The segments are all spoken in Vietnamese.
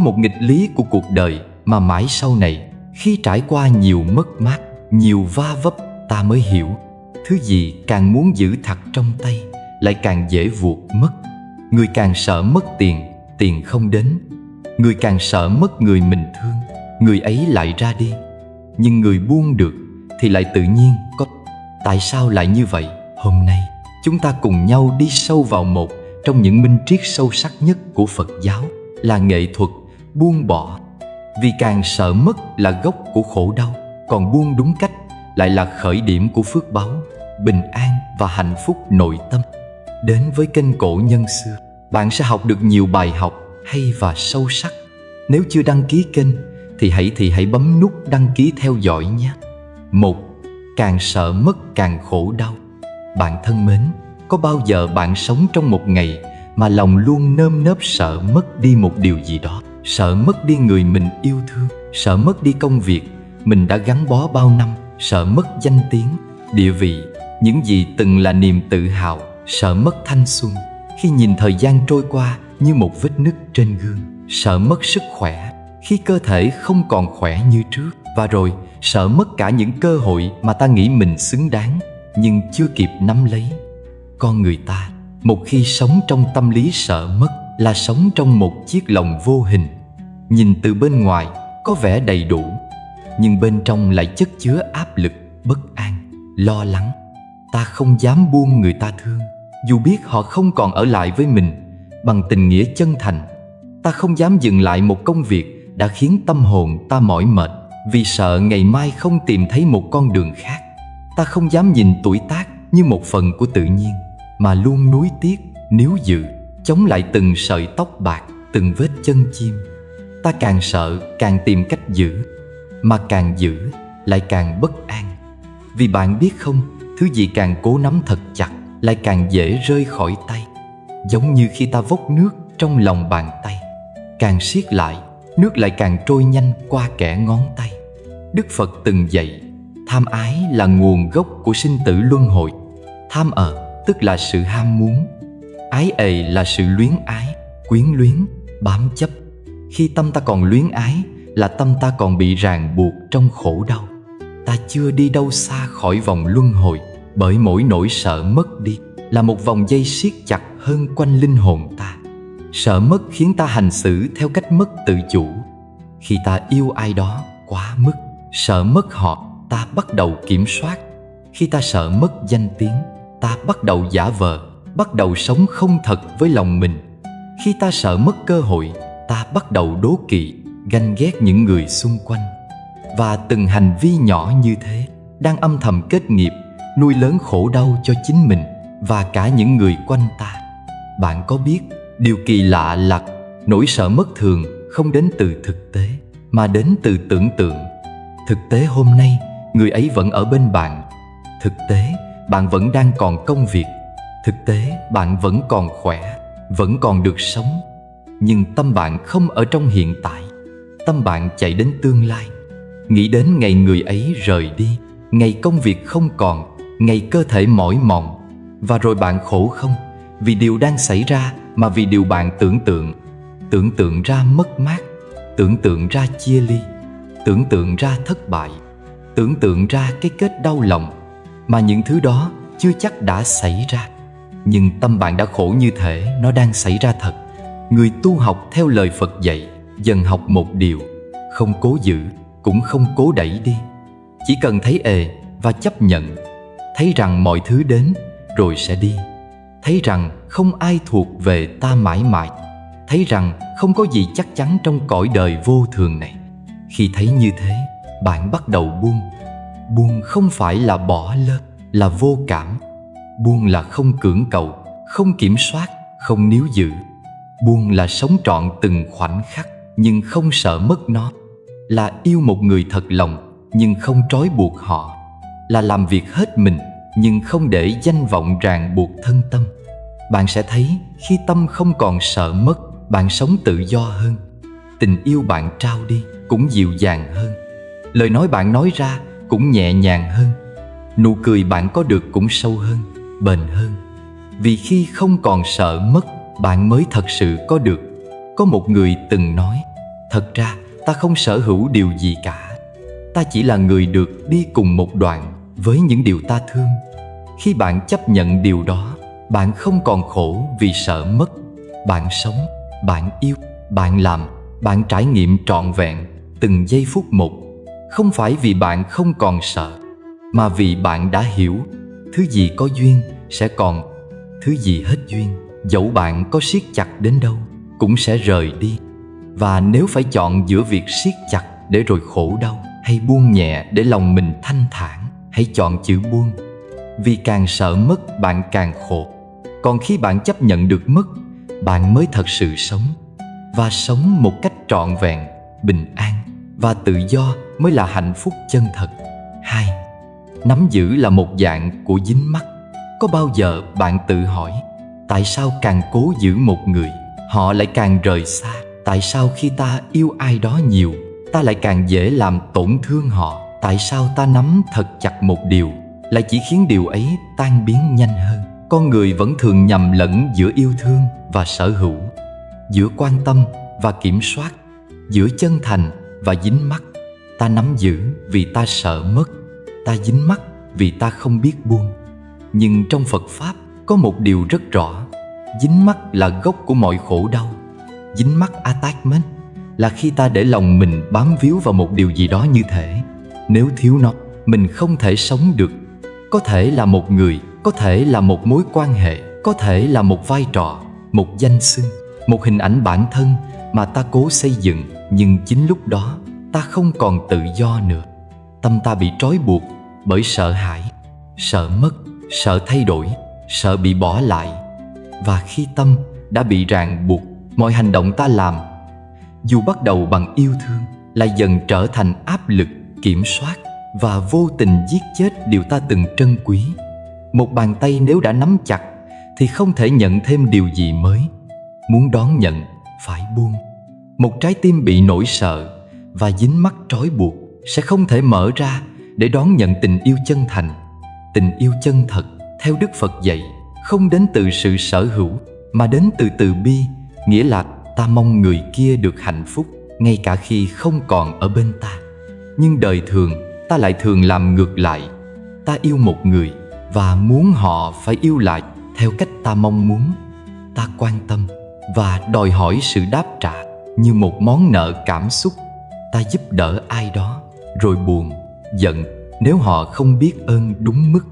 một nghịch lý của cuộc đời mà mãi sau này, khi trải qua nhiều mất mát, nhiều va vấp, ta mới hiểu. Thứ gì càng muốn giữ thật trong tay lại càng dễ vuột mất. Người càng sợ mất tiền, tiền không đến. Người càng sợ mất người mình thương, người ấy lại ra đi. Nhưng người buông được thì lại tự nhiên có. Tại sao lại như vậy? Hôm nay chúng ta cùng nhau đi sâu vào một trong những minh triết sâu sắc nhất của Phật giáo, là nghệ thuật buông bỏ. Vì càng sợ mất là gốc của khổ đau, còn buông đúng cách lại là khởi điểm của phước báu, bình an và hạnh phúc nội tâm. Đến với kênh Cổ Nhân Xưa, bạn sẽ học được nhiều bài học hay và sâu sắc. Nếu chưa đăng ký kênh thì hãy bấm nút đăng ký theo dõi nhé. 1. Càng sợ mất càng khổ đau. Bạn thân mến, có bao giờ bạn sống trong một ngày mà lòng luôn nơm nớp sợ mất đi một điều gì đó? Sợ mất đi người mình yêu thương, sợ mất đi công việc mình đã gắn bó bao năm, sợ mất danh tiếng, địa vị, những gì từng là niềm tự hào, sợ mất thanh xuân khi nhìn thời gian trôi qua như một vết nứt trên gương, sợ mất sức khỏe khi cơ thể không còn khỏe như trước, và rồi sợ mất cả những cơ hội mà ta nghĩ mình xứng đáng nhưng chưa kịp nắm lấy. Con người ta một khi sống trong tâm lý sợ mất là sống trong một chiếc lồng vô hình. Nhìn từ bên ngoài có vẻ đầy đủ, nhưng bên trong lại chất chứa áp lực, bất an, lo lắng. Ta không dám buông người ta thương, dù biết họ không còn ở lại với mình bằng tình nghĩa chân thành. Ta không dám dừng lại một công việc đã khiến tâm hồn ta mỏi mệt, vì sợ ngày mai không tìm thấy một con đường khác. Ta không dám nhìn tuổi tác như một phần của tự nhiên, mà luôn nuối tiếc, níu giữ, chống lại từng sợi tóc bạc, từng vết chân chim. Ta càng sợ càng tìm cách giữ, mà càng giữ lại càng bất an. Vì bạn biết không, thứ gì càng cố nắm thật chặt lại càng dễ rơi khỏi tay. Giống như khi ta vốc nước trong lòng bàn tay, càng siết lại, nước lại càng trôi nhanh qua kẽ ngón tay. Đức Phật từng dạy, tham ái là nguồn gốc của sinh tử luân hồi. Tham tức là sự ham muốn, ái ề là sự luyến ái, quyến luyến, bám chấp. Khi tâm ta còn luyến ái là tâm ta còn bị ràng buộc trong khổ đau. Ta chưa đi đâu xa khỏi vòng luân hồi, bởi mỗi nỗi sợ mất đi là một vòng dây siết chặt hơn quanh linh hồn ta. Sợ mất khiến ta hành xử theo cách mất tự chủ. Khi ta yêu ai đó quá mức, sợ mất họ, ta bắt đầu kiểm soát. Khi ta sợ mất danh tiếng, ta bắt đầu giả vờ, bắt đầu sống không thật với lòng mình. Khi ta sợ mất cơ hội, ta bắt đầu đố kỵ, ganh ghét những người xung quanh. Và từng hành vi nhỏ như thế đang âm thầm kết nghiệp, nuôi lớn khổ đau cho chính mình và cả những người quanh ta. Bạn có biết, điều kỳ lạ là nỗi sợ mất thường không đến từ thực tế, mà đến từ tưởng tượng. Thực tế hôm nay, người ấy vẫn ở bên bạn. Thực tế, bạn vẫn đang còn công việc. Thực tế, bạn vẫn còn khỏe, vẫn còn được sống. Nhưng tâm bạn không ở trong hiện tại. Tâm bạn chạy đến tương lai, nghĩ đến ngày người ấy rời đi, ngày công việc không còn, ngày cơ thể mỏi mòn. Và rồi bạn khổ không vì điều đang xảy ra, mà vì điều bạn tưởng tượng. Tưởng tượng ra mất mát, tưởng tượng ra chia ly, tưởng tượng ra thất bại, tưởng tượng ra cái kết đau lòng, mà những thứ đó chưa chắc đã xảy ra. Nhưng tâm bạn đã khổ như thể nó đang xảy ra thật. Người tu học theo lời Phật dạy dần học một điều: không cố giữ, cũng không cố đẩy đi. Chỉ cần thấy và chấp nhận. Thấy rằng mọi thứ đến rồi sẽ đi. Thấy rằng không ai thuộc về ta mãi mãi. Thấy rằng không có gì chắc chắn trong cõi đời vô thường này. Khi thấy như thế, bạn bắt đầu buông. Buông không phải là bỏ lơ, là vô cảm. Buông là không cưỡng cầu, không kiểm soát, không níu giữ. Buông là sống trọn từng khoảnh khắc nhưng không sợ mất nó. Là yêu một người thật lòng nhưng không trói buộc họ. Là làm việc hết mình nhưng không để danh vọng ràng buộc thân tâm. Bạn sẽ thấy khi tâm không còn sợ mất, bạn sống tự do hơn. Tình yêu bạn trao đi cũng dịu dàng hơn. Lời nói bạn nói ra cũng nhẹ nhàng hơn. Nụ cười bạn có được cũng sâu hơn, bền hơn. Vì khi không còn sợ mất, bạn mới thật sự có được. Có một người từng nói, Thật ra ta không sở hữu điều gì cả. Ta chỉ là người được đi cùng một đoạn với những điều ta thương. Khi bạn chấp nhận điều đó, bạn không còn khổ vì sợ mất. Bạn sống, bạn yêu, bạn làm, bạn trải nghiệm trọn vẹn từng giây phút một. Không phải vì bạn không còn sợ, mà vì bạn đã hiểu thứ gì có duyên sẽ còn, thứ gì hết duyên, dẫu bạn có siết chặt đến đâu, cũng sẽ rời đi. Và nếu phải chọn giữa việc siết chặt để rồi khổ đau, hay buông nhẹ để lòng mình thanh thản, hãy chọn chữ buông. Vì càng sợ mất bạn càng khổ. Còn khi bạn chấp nhận được mất, bạn mới thật sự sống. Và sống một cách trọn vẹn, bình an và tự do mới là hạnh phúc chân thật. 2. Nắm giữ là một dạng của dính mắc. Có bao giờ bạn tự hỏi, tại sao càng cố giữ một người, họ lại càng rời xa? Tại sao khi ta yêu ai đó nhiều, ta lại càng dễ làm tổn thương họ? Tại sao ta nắm thật chặt một điều, lại chỉ khiến điều ấy tan biến nhanh hơn? Con người vẫn thường nhầm lẫn giữa yêu thương và sở hữu, giữa quan tâm và kiểm soát, giữa chân thành và dính mắc. Ta nắm giữ vì ta sợ mất, ta dính mắc vì ta không biết buông. Nhưng trong Phật Pháp có một điều rất rõ: dính mắc là gốc của mọi khổ đau. Dính mắc attachment là khi ta để lòng mình bám víu vào một điều gì đó như thể nếu thiếu nó, mình không thể sống được. Có thể là một người, có thể là một mối quan hệ, có thể là một vai trò, một danh xưng, một hình ảnh bản thân mà ta cố xây dựng. Nhưng chính lúc đó ta không còn tự do nữa. Tâm ta bị trói buộc bởi sợ hãi, sợ mất, sợ thay đổi, sợ bị bỏ lại. Và khi tâm đã bị ràng buộc, mọi hành động ta làm, dù bắt đầu bằng yêu thương, lại dần trở thành áp lực, kiểm soát và vô tình giết chết điều ta từng trân quý. Một bàn tay nếu đã nắm chặt thì không thể nhận thêm điều gì mới. Muốn đón nhận, phải buông. Một trái tim bị nỗi sợ và dính mắc trói buộc sẽ không thể mở ra để đón nhận tình yêu chân thành. Tình yêu chân thật, theo Đức Phật dạy, không đến từ sự sở hữu, mà đến từ từ bi, nghĩa là ta mong người kia được hạnh phúc, ngay cả khi không còn ở bên ta. Nhưng đời thường, ta lại thường làm ngược lại. Ta yêu một người và muốn họ phải yêu lại theo cách ta mong muốn. Ta quan tâm và đòi hỏi sự đáp trả như một món nợ cảm xúc. Ta giúp đỡ ai đó, rồi buồn, giận nếu họ không biết ơn đúng mức.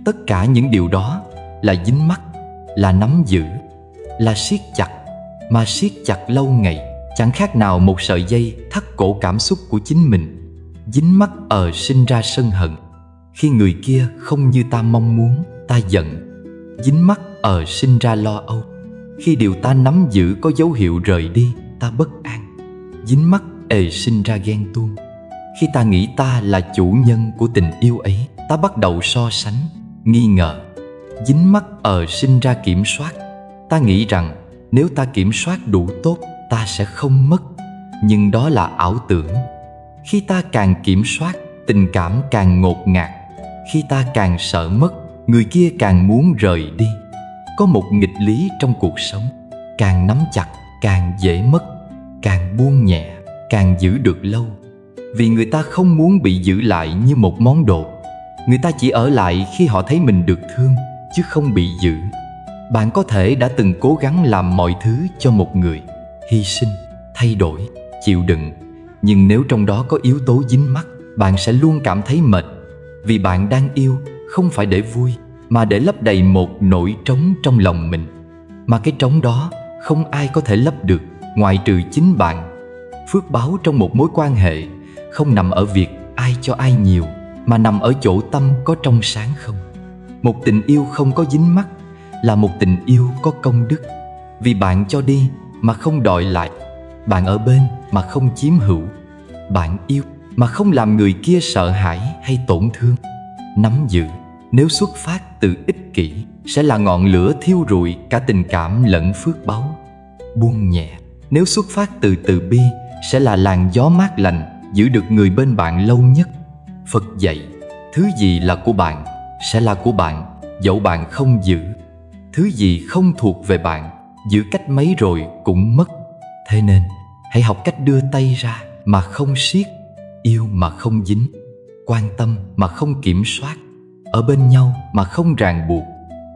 Tất cả những điều đó là dính mắc, là nắm giữ, là siết chặt. Mà siết chặt lâu ngày chẳng khác nào một sợi dây thắt cổ cảm xúc của chính mình. Dính mắc sinh ra sân hận. Khi người kia không như ta mong muốn, ta giận. Dính mắc sinh ra lo âu. Khi điều ta nắm giữ có dấu hiệu rời đi, ta bất an. Dính mắc sinh ra ghen tuông. Khi ta nghĩ ta là chủ nhân của tình yêu ấy, ta bắt đầu so sánh, nghi ngờ. Dính mắc sinh ra kiểm soát. Ta nghĩ rằng nếu ta kiểm soát đủ tốt, ta sẽ không mất. Nhưng đó là ảo tưởng. Khi ta càng kiểm soát, tình cảm càng ngột ngạt. Khi ta càng sợ mất, người kia càng muốn rời đi. Có một nghịch lý trong cuộc sống: càng nắm chặt càng dễ mất, càng buông nhẹ càng giữ được lâu. Vì người ta không muốn bị giữ lại như một món đồ. Người ta chỉ ở lại khi họ thấy mình được thương, chứ không bị giữ. Bạn có thể đã từng cố gắng làm mọi thứ cho một người, hy sinh, thay đổi, chịu đựng. Nhưng nếu trong đó có yếu tố dính mắc, bạn sẽ luôn cảm thấy mệt. Vì bạn đang yêu không phải để vui, mà để lấp đầy một nỗi trống trong lòng mình. Mà cái trống đó không ai có thể lấp được ngoại trừ chính bạn. Phước báo trong một mối quan hệ không nằm ở việc ai cho ai nhiều, mà nằm ở chỗ tâm có trong sáng không. Một tình yêu không có dính mắc là một tình yêu có công đức. Vì bạn cho đi mà không đòi lại. Bạn ở bên mà không chiếm hữu. Bạn yêu mà không làm người kia sợ hãi hay tổn thương. Nắm giữ nếu xuất phát từ ích kỷ sẽ là ngọn lửa thiêu rụi cả tình cảm lẫn phước báu. Buông nhẹ nếu xuất phát từ từ bi sẽ là làn gió mát lành giữ được người bên bạn lâu nhất. Phật dạy, thứ gì là của bạn sẽ là của bạn dẫu bạn không giữ. Thứ gì không thuộc về bạn, giữ cách mấy rồi cũng mất. Thế nên Hãy học cách đưa tay ra mà không siết, yêu mà không dính, quan tâm mà không kiểm soát, ở bên nhau mà không ràng buộc.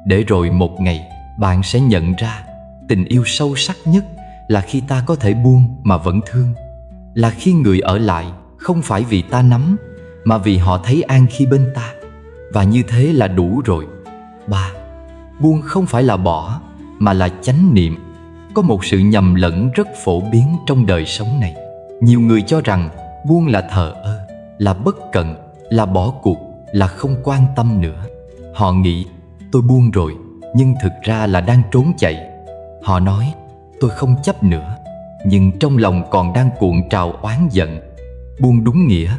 Để rồi một ngày bạn sẽ nhận ra tình yêu sâu sắc nhất là khi ta có thể buông mà vẫn thương, là khi người ở lại không phải vì ta nắm, mà vì họ thấy an khi bên ta. Và như thế là đủ rồi. 3. Buông không phải là bỏ, mà là chánh niệm. Có một sự nhầm lẫn rất phổ biến trong đời sống này. Nhiều người cho rằng buông là thờ ơ, là bất cẩn, là bỏ cuộc, là không quan tâm nữa. Họ nghĩ tôi buông rồi, nhưng thực ra là đang trốn chạy. Họ nói tôi không chấp nữa, nhưng trong lòng còn đang cuộn trào oán giận. Buông đúng nghĩa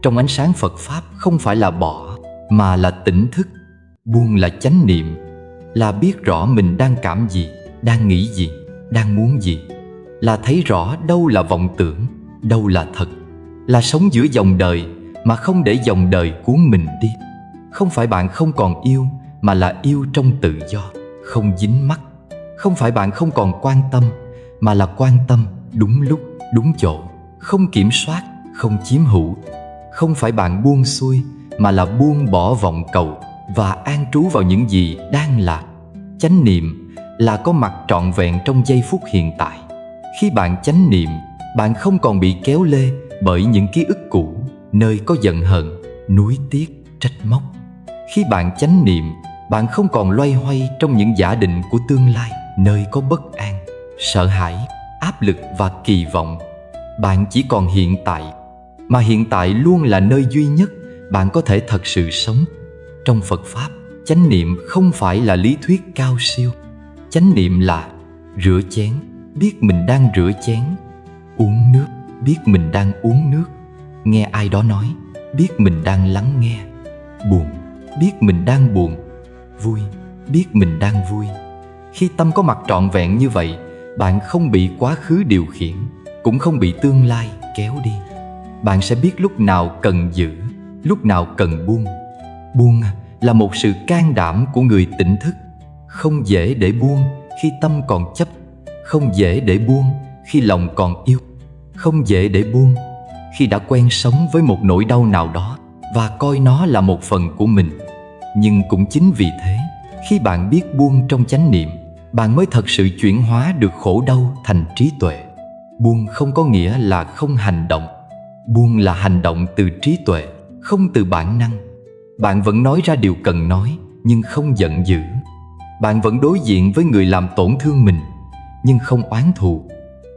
trong ánh sáng Phật Pháp không phải là bỏ, mà là tỉnh thức. Buông là chánh niệm, là biết rõ mình đang cảm gì, đang nghĩ gì, đang muốn gì, là thấy rõ đâu là vọng tưởng, đâu là thật, là sống giữa dòng đời mà không để dòng đời cuốn mình đi. Không phải bạn không còn yêu, mà là yêu trong tự do, không dính mắc. Không phải bạn không còn quan tâm, mà là quan tâm đúng lúc, đúng chỗ, không kiểm soát, không chiếm hữu. Không phải bạn buông xuôi, mà là buông bỏ vọng cầu và an trú vào những gì đang là. Chánh niệm là có mặt trọn vẹn trong giây phút hiện tại. Khi bạn chánh niệm, bạn không còn bị kéo lê bởi những ký ức cũ, nơi có giận hờn, nuối tiếc, trách móc. Khi bạn chánh niệm, bạn không còn loay hoay trong những giả định của tương lai, nơi có bất an, sợ hãi, áp lực và kỳ vọng. Bạn chỉ còn hiện tại, mà hiện tại luôn là nơi duy nhất bạn có thể thật sự sống. Trong Phật Pháp, chánh niệm không phải là lý thuyết cao siêu. Chánh niệm là rửa chén, biết mình đang rửa chén; uống nước, biết mình đang uống nước; nghe ai đó nói, biết mình đang lắng nghe; buồn, biết mình đang buồn; vui, biết mình đang vui. Khi tâm có mặt trọn vẹn như vậy, bạn không bị quá khứ điều khiển, cũng không bị tương lai kéo đi. Bạn sẽ biết lúc nào cần giữ, lúc nào cần buông. Buông là một sự can đảm của người tỉnh thức. Không dễ để buông khi tâm còn chấp, không dễ để buông khi lòng còn yêu, không dễ để buông khi đã quen sống với một nỗi đau nào đó và coi nó là một phần của mình. Nhưng cũng chính vì thế, khi bạn biết buông trong chánh niệm, bạn mới thật sự chuyển hóa được khổ đau thành trí tuệ. Buông không có nghĩa là không hành động. Buông là hành động từ trí tuệ, không từ bản năng. Bạn vẫn nói ra điều cần nói, nhưng không giận dữ. Bạn vẫn đối diện với người làm tổn thương mình, nhưng không oán thù.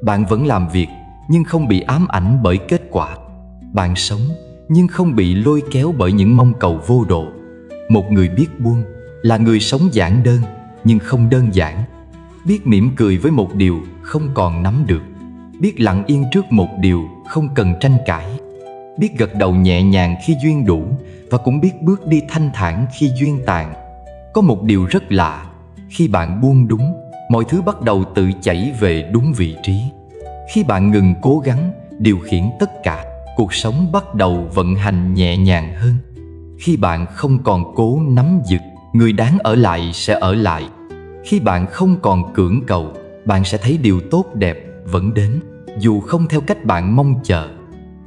Bạn vẫn làm việc, nhưng không bị ám ảnh bởi kết quả. Bạn sống, nhưng không bị lôi kéo bởi những mong cầu vô độ. Một người biết buông là người sống giản đơn, nhưng không đơn giản. Biết mỉm cười với một điều không còn nắm được. Biết lặng yên trước một điều không cần tranh cãi. Biết gật đầu nhẹ nhàng khi duyên đủ, và cũng biết bước đi thanh thản khi duyên tàn. Có một điều rất lạ, khi bạn buông đúng, mọi thứ bắt đầu tự chảy về đúng vị trí. Khi bạn ngừng cố gắng điều khiển tất cả, cuộc sống bắt đầu vận hành nhẹ nhàng hơn. Khi bạn không còn cố nắm giữ, người đáng ở lại sẽ ở lại. Khi bạn không còn cưỡng cầu, bạn sẽ thấy điều tốt đẹp vẫn đến, dù không theo cách bạn mong chờ.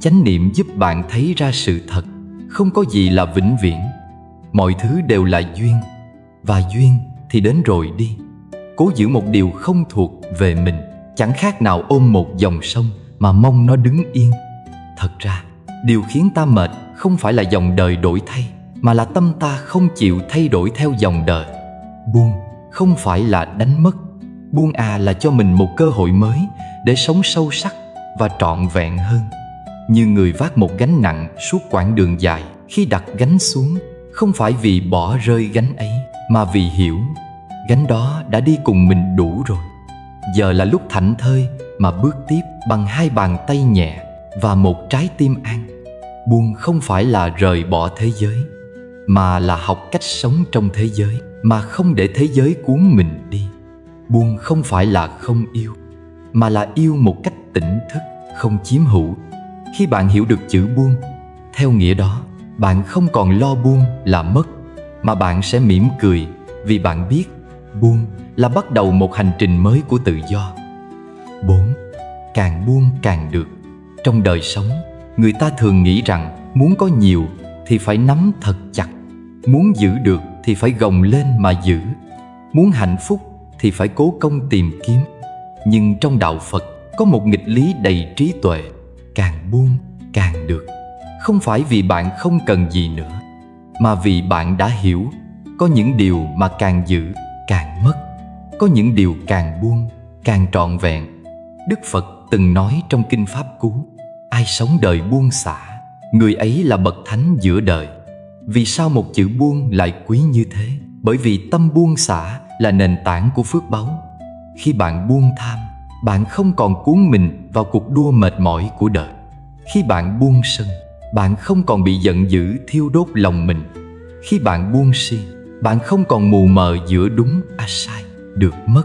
Chánh niệm giúp bạn thấy ra sự thật, không có gì là vĩnh viễn. Mọi thứ đều là duyên, và duyên thì đến rồi đi. Cố giữ một điều không thuộc về mình chẳng khác nào ôm một dòng sông mà mong nó đứng yên. Thật ra, điều khiến ta mệt không phải là dòng đời đổi thay, mà là tâm ta không chịu thay đổi theo dòng đời. Buông không phải là đánh mất. Buông là cho mình một cơ hội mới để sống sâu sắc và trọn vẹn hơn. Như người vác một gánh nặng suốt quãng đường dài, khi đặt gánh xuống, không phải vì bỏ rơi gánh ấy, mà vì hiểu gánh đó đã đi cùng mình đủ rồi. Giờ là lúc thảnh thơi mà bước tiếp bằng hai bàn tay nhẹ và một trái tim an. Buông không phải là rời bỏ thế giới, mà là học cách sống trong thế giới mà không để thế giới cuốn mình đi. Buông không phải là không yêu, mà là yêu một cách tỉnh thức, không chiếm hữu. Khi bạn hiểu được chữ buông, theo nghĩa đó, bạn không còn lo buông là mất, mà bạn sẽ mỉm cười vì bạn biết buông là bắt đầu một hành trình mới của tự do. 4. càng buông càng được. Trong đời sống, người ta thường nghĩ rằng muốn có nhiều thì phải nắm thật chặt, muốn giữ được thì phải gồng lên mà giữ, muốn hạnh phúc thì phải cố công tìm kiếm. Nhưng trong đạo Phật có một nghịch lý đầy trí tuệ: càng buông càng được. Không phải vì bạn không cần gì nữa, mà vì bạn đã hiểu có những điều mà càng giữ càng mất, có những điều càng buông càng trọn vẹn. Đức Phật từng nói trong Kinh Pháp Cú: ai sống đời buông xả, người ấy là bậc thánh giữa đời. Vì sao một chữ buông lại quý như thế? Bởi vì tâm buông xả là nền tảng của phước báu. Khi bạn buông tham, bạn không còn cuốn mình vào cuộc đua mệt mỏi của đời. Khi bạn buông sân, bạn không còn bị giận dữ thiêu đốt lòng mình. Khi bạn buông si, bạn không còn mù mờ giữa đúng sai, được mất.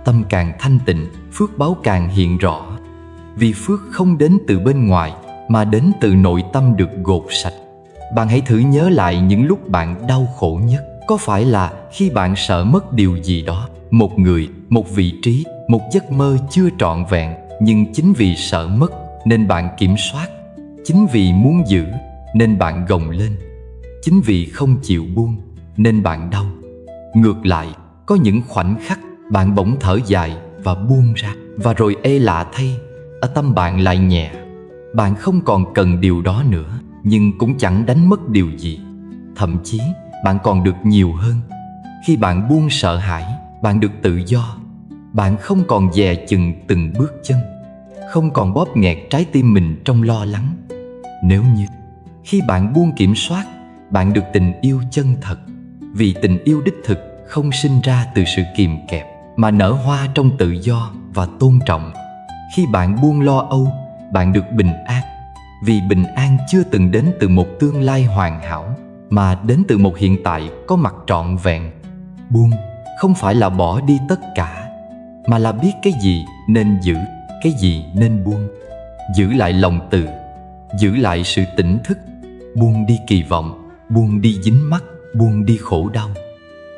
Tâm càng thanh tịnh, phước báu càng hiện rõ. Vì phước không đến từ bên ngoài, mà đến từ nội tâm được gột sạch. Bạn hãy thử nhớ lại những lúc bạn đau khổ nhất. Có phải là khi bạn sợ mất điều gì đó, một người, một vị trí, một giấc mơ chưa trọn vẹn, nhưng chính vì sợ mất nên bạn kiểm soát, chính vì muốn giữ nên bạn gồng lên, chính vì không chịu buông nên bạn đau. Ngược lại, có những khoảnh khắc bạn bỗng thở dài và buông ra, và rồi ê lạ thay, ở tâm bạn lại nhẹ. Bạn không còn cần điều đó nữa, nhưng cũng chẳng đánh mất điều gì. Thậm chí bạn còn được nhiều hơn. Khi bạn buông sợ hãi, bạn được tự do. Bạn không còn dè chừng từng bước chân, không còn bóp nghẹt trái tim mình trong lo lắng. Nếu như khi bạn buông kiểm soát, bạn được tình yêu chân thật. Vì tình yêu đích thực không sinh ra từ sự kìm kẹp, mà nở hoa trong tự do và tôn trọng. Khi bạn buông lo âu, bạn được bình an. Vì bình an chưa từng đến từ một tương lai hoàn hảo, mà đến từ một hiện tại có mặt trọn vẹn. Buông không phải là bỏ đi tất cả, mà là biết cái gì nên giữ, cái gì nên buông. Giữ lại lòng từ, giữ lại sự tỉnh thức, buông đi kỳ vọng, buông đi dính mắc, buông đi khổ đau.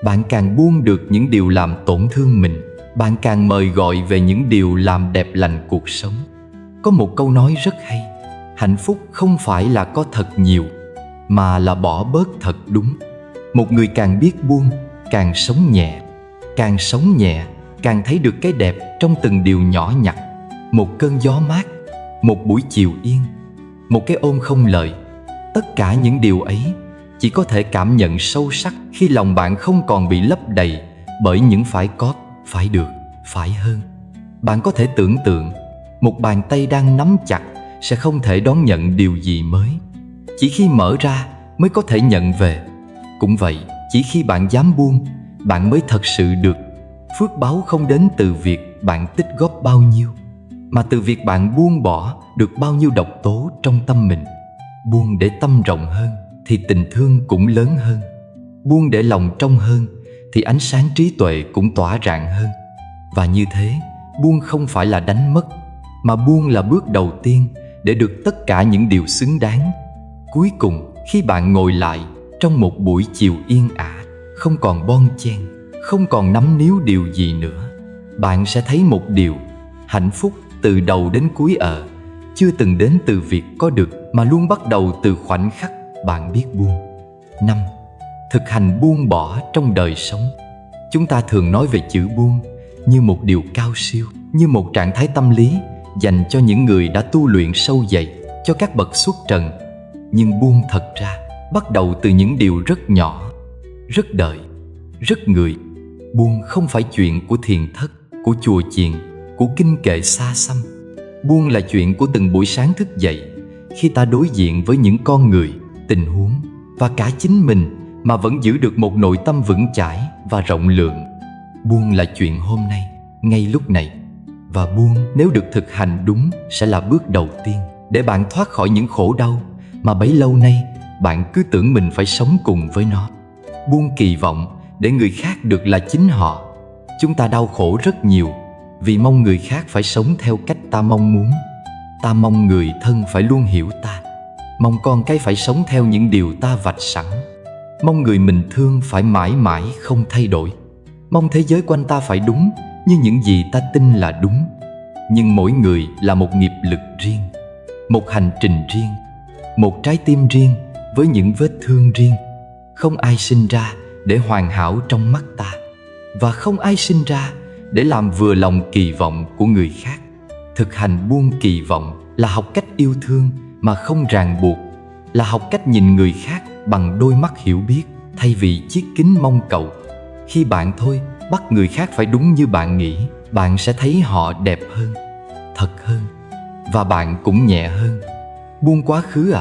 Bạn càng buông được những điều làm tổn thương mình, bạn càng mời gọi về những điều làm đẹp lành cuộc sống. Có một câu nói rất hay: hạnh phúc không phải là có thật nhiều, mà là bỏ bớt thật đúng. Một người càng biết buông, càng sống nhẹ. Càng sống nhẹ, càng thấy được cái đẹp trong từng điều nhỏ nhặt. Một cơn gió mát, một buổi chiều yên, một cái ôm không lời. Tất cả những điều ấy chỉ có thể cảm nhận sâu sắc khi lòng bạn không còn bị lấp đầy bởi những phải có, phải được, phải hơn. Bạn có thể tưởng tượng một bàn tay đang nắm chặt sẽ không thể đón nhận điều gì mới. Chỉ khi mở ra mới có thể nhận về. Cũng vậy, chỉ khi bạn dám buông, bạn mới thật sự được. Phước báu không đến từ việc bạn tích góp bao nhiêu, mà từ việc bạn buông bỏ được bao nhiêu độc tố trong tâm mình. Buông để tâm rộng hơn thì tình thương cũng lớn hơn. Buông để lòng trong hơn thì ánh sáng trí tuệ cũng tỏa rạng hơn. Và như thế, buông không phải là đánh mất, mà buông là bước đầu tiên để được tất cả những điều xứng đáng. Cuối cùng, khi bạn ngồi lại trong một buổi chiều yên ả, không còn bon chen, không còn nắm níu điều gì nữa, bạn sẽ thấy một điều: hạnh phúc từ đầu đến cuối chưa từng đến từ việc có được, mà luôn bắt đầu từ khoảnh khắc bạn biết buông. 5. Thực hành buông bỏ trong đời sống. Chúng ta thường nói về chữ buông như một điều cao siêu, như một trạng thái tâm lý dành cho những người đã tu luyện sâu dày, cho các bậc xuất trần. Nhưng buông thật ra bắt đầu từ những điều rất nhỏ, rất đời, rất người. Buông không phải chuyện của thiền thất, của chùa chiền, của kinh kệ xa xăm. Buông là chuyện của từng buổi sáng thức dậy, khi ta đối diện với những con người, tình huống và cả chính mình mà vẫn giữ được một nội tâm vững chãi và rộng lượng. Buông là chuyện hôm nay, ngay lúc này. Và buông nếu được thực hành đúng sẽ là bước đầu tiên để bạn thoát khỏi những khổ đau mà bấy lâu nay bạn cứ tưởng mình phải sống cùng với nó. Buông kỳ vọng để người khác được là chính họ. Chúng ta đau khổ rất nhiều vì mong người khác phải sống theo cách ta mong muốn. Ta mong người thân phải luôn hiểu ta, mong con cái phải sống theo những điều ta vạch sẵn, mong người mình thương phải mãi mãi không thay đổi, mong thế giới quanh ta phải đúng như những gì ta tin là đúng. Nhưng mỗi người là một nghiệp lực riêng, một hành trình riêng, một trái tim riêng với những vết thương riêng. Không ai sinh ra để hoàn hảo trong mắt ta, và không ai sinh ra để làm vừa lòng kỳ vọng của người khác. Thực hành buông kỳ vọng là học cách yêu thương mà không ràng buộc, là học cách nhìn người khác bằng đôi mắt hiểu biết thay vì chiếc kính mong cầu. Khi bạn thôi bắt người khác phải đúng như bạn nghĩ, bạn sẽ thấy họ đẹp hơn, thật hơn, và bạn cũng nhẹ hơn. Buông quá khứ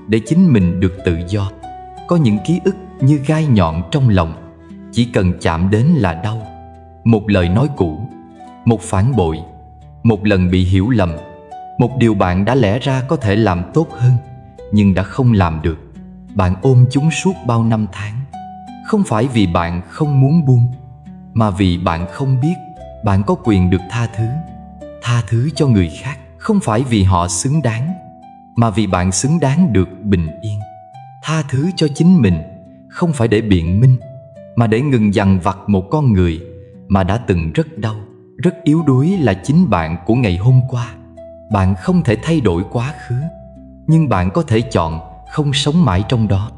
để chính mình được tự do. Có những ký ức như gai nhọn trong lòng, chỉ cần chạm đến là đau. Một lời nói cũ, một phản bội, một lần bị hiểu lầm, một điều bạn đã lẽ ra có thể làm tốt hơn nhưng đã không làm được. Bạn ôm chúng suốt bao năm tháng, không phải vì bạn không muốn buông, mà vì bạn không biết bạn có quyền được tha thứ. Tha thứ cho người khác không phải vì họ xứng đáng, mà vì bạn xứng đáng được bình yên. Tha thứ cho chính mình không phải để biện minh, mà để ngừng dằn vặt một con người mà đã từng rất đau, rất yếu đuối là chính bạn của ngày hôm qua. Bạn không thể thay đổi quá khứ, nhưng bạn có thể chọn không sống mãi trong đó.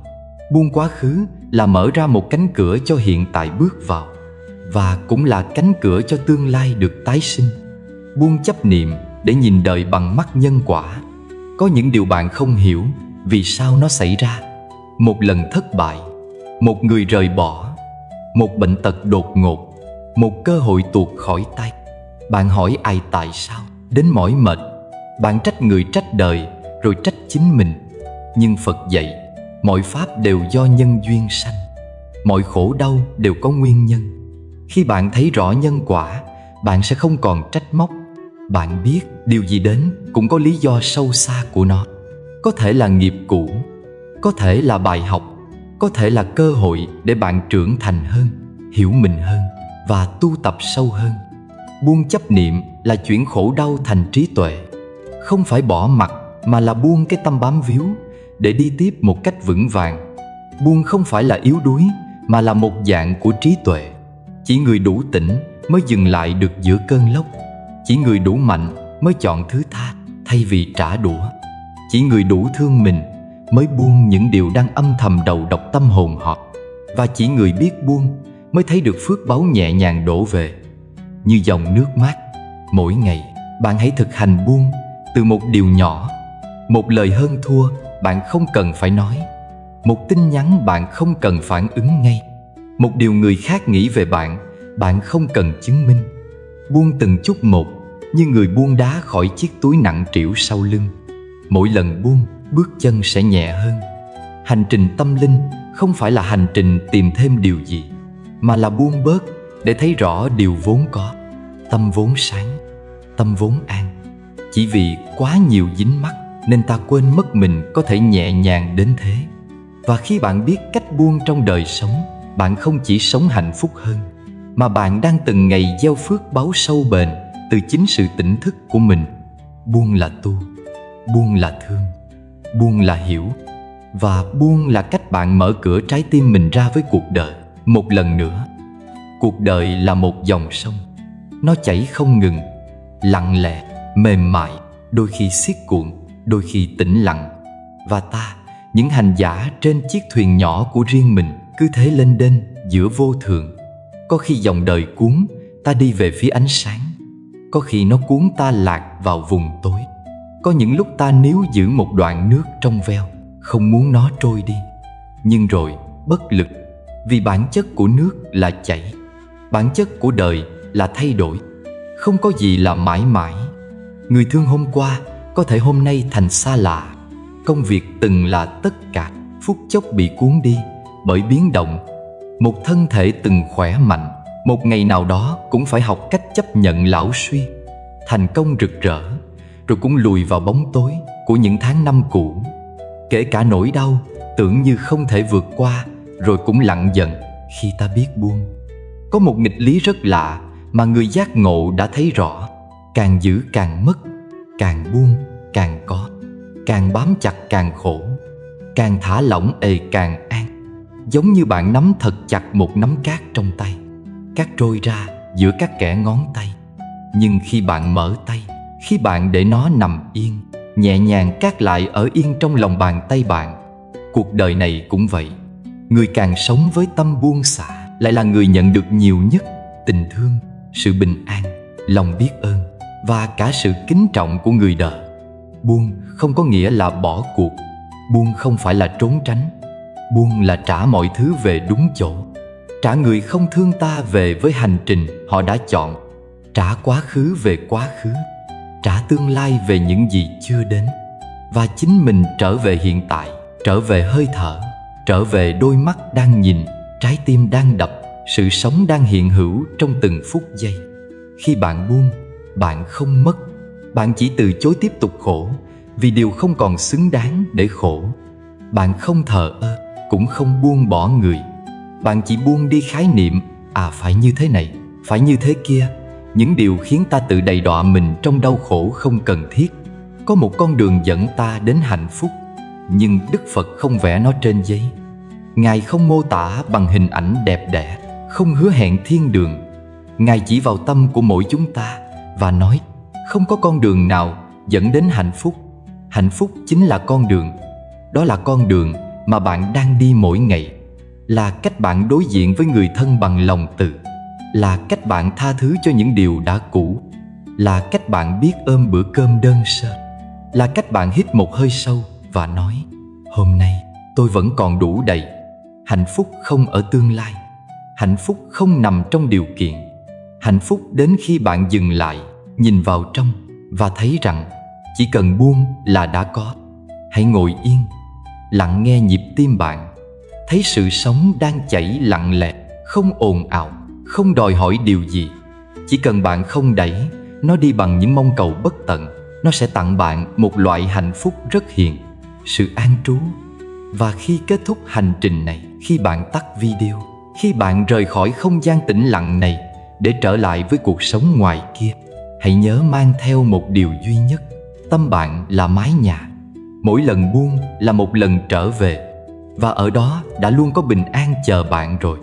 Buông quá khứ là mở ra một cánh cửa cho hiện tại bước vào, và cũng là cánh cửa cho tương lai được tái sinh. Buông chấp niệm để nhìn đời bằng mắt nhân quả. Có những điều bạn không hiểu vì sao nó xảy ra. Một lần thất bại, một người rời bỏ, một bệnh tật đột ngột, một cơ hội tuột khỏi tay. Bạn hỏi ai tại sao, đến mỏi mệt. Bạn trách người, trách đời, rồi trách chính mình. Nhưng Phật dạy, mọi pháp đều do nhân duyên sanh. Mọi khổ đau đều có nguyên nhân. Khi bạn thấy rõ nhân quả, bạn sẽ không còn trách móc. Bạn biết điều gì đến cũng có lý do sâu xa của nó. Có thể là nghiệp cũ, có thể là bài học, có thể là cơ hội để bạn trưởng thành hơn, hiểu mình hơn và tu tập sâu hơn. Buông chấp niệm là chuyển khổ đau thành trí tuệ. Không phải bỏ mặc, mà là buông cái tâm bám víu để đi tiếp một cách vững vàng. Buông không phải là yếu đuối, mà là một dạng của trí tuệ. Chỉ người đủ tỉnh mới dừng lại được giữa cơn lốc. Chỉ người đủ mạnh mới chọn thứ tha thay vì trả đũa. Chỉ người đủ thương mình mới buông những điều đang âm thầm đầu độc tâm hồn họ. Và chỉ người biết buông mới thấy được phước báu nhẹ nhàng đổ về như dòng nước mát. Mỗi ngày bạn hãy thực hành buông từ một điều nhỏ. Một lời hơn thua bạn không cần phải nói. Một tin nhắn bạn không cần phản ứng ngay. Một điều người khác nghĩ về bạn, bạn không cần chứng minh. Buông từng chút một, như người buông đá khỏi chiếc túi nặng trĩu sau lưng. Mỗi lần buông, bước chân sẽ nhẹ hơn. Hành trình tâm linh không phải là hành trình tìm thêm điều gì, mà là buông bớt để thấy rõ điều vốn có. Tâm vốn sáng, tâm vốn an. Chỉ vì quá nhiều dính mắc nên ta quên mất mình có thể nhẹ nhàng đến thế. Và khi bạn biết cách buông trong đời sống, bạn không chỉ sống hạnh phúc hơn, mà bạn đang từng ngày gieo phước báu sâu bền từ chính sự tỉnh thức của mình. Buông là tu, buông là thương, buông là hiểu, và buông là cách bạn mở cửa trái tim mình ra với cuộc đời. Một lần nữa, cuộc đời là một dòng sông. Nó chảy không ngừng, lặng lẽ, mềm mại, đôi khi siết cuộn, đôi khi tĩnh lặng. Và ta, những hành giả trên chiếc thuyền nhỏ của riêng mình, cứ thế lênh đênh giữa vô thường. Có khi dòng đời cuốn ta đi về phía ánh sáng, có khi nó cuốn ta lạc vào vùng tối. Có những lúc ta níu giữ một đoạn nước trong veo, không muốn nó trôi đi. Nhưng rồi bất lực, vì bản chất của nước là chảy, bản chất của đời là thay đổi. Không có gì là mãi mãi. Người thương hôm qua có thể hôm nay thành xa lạ. Công việc từng là tất cả, phút chốc bị cuốn đi bởi biến động. Một thân thể từng khỏe mạnh, một ngày nào đó cũng phải học cách chấp nhận lão suy. Thành công rực rỡ, rồi cũng lùi vào bóng tối của những tháng năm cũ. Kể cả nỗi đau tưởng như không thể vượt qua, rồi cũng lặng dần khi ta biết buông. Có một nghịch lý rất lạ mà người giác ngộ đã thấy rõ. Càng giữ càng mất, càng buông càng có. Càng bám chặt càng khổ, càng thả lỏng càng an. Giống như bạn nắm thật chặt một nắm cát trong tay. Cát trôi ra giữa các kẽ ngón tay. Nhưng khi bạn mở tay, Khi bạn để nó nằm yên, nhẹ nhàng cát lại ở yên trong lòng bàn tay bạn. Cuộc đời này cũng vậy. Người càng sống với tâm buông xả lại là người nhận được nhiều nhất tình thương, sự bình an, lòng biết ơn và cả sự kính trọng của người đời. Buông không có nghĩa là bỏ cuộc. Buông không phải là trốn tránh. Buông là trả mọi thứ về đúng chỗ. Trả người không thương ta về với hành trình họ đã chọn. Trả quá khứ về quá khứ. Trả tương lai về những gì chưa đến. Và chính mình trở về hiện tại, trở về hơi thở, trở về đôi mắt đang nhìn, trái tim đang đập, sự sống đang hiện hữu trong từng phút giây. Khi bạn buông, bạn không mất. Bạn chỉ từ chối tiếp tục khổ vì điều không còn xứng đáng để khổ. Bạn không thờ ơ, cũng không buông bỏ người. Bạn chỉ buông đi khái niệm phải như thế này, phải như thế kia. Những điều khiến ta tự đầy đọa mình trong đau khổ không cần thiết. Có một con đường dẫn ta đến hạnh phúc, nhưng Đức Phật không vẽ nó trên giấy. Ngài không mô tả bằng hình ảnh đẹp đẽ, không hứa hẹn thiên đường. Ngài chỉ vào tâm của mỗi chúng ta và nói, không có con đường nào dẫn đến hạnh phúc. Hạnh phúc chính là con đường. Đó là con đường mà bạn đang đi mỗi ngày. Là cách bạn đối diện với người thân bằng lòng từ. Là cách bạn tha thứ cho những điều đã cũ. Là cách bạn biết ôm bữa cơm đơn sơ. Là cách bạn hít một hơi sâu và nói, hôm nay tôi vẫn còn đủ đầy. Hạnh phúc không ở tương lai. Hạnh phúc không nằm trong điều kiện. Hạnh phúc đến khi bạn dừng lại, nhìn vào trong và thấy rằng chỉ cần buông là đã có. Hãy ngồi yên, lặng nghe nhịp tim bạn. Thấy sự sống đang chảy lặng lẽ, không ồn ào, không đòi hỏi điều gì. Chỉ cần bạn không đẩy nó đi bằng những mong cầu bất tận, nó sẽ tặng bạn một loại hạnh phúc rất hiền, sự an trú. Và khi kết thúc hành trình này, khi bạn tắt video, khi bạn rời khỏi không gian tĩnh lặng này để trở lại với cuộc sống ngoài kia, hãy nhớ mang theo một điều duy nhất. Tâm bạn là mái nhà. Mỗi lần buông là một lần trở về. Và ở đó đã luôn có bình an chờ bạn rồi.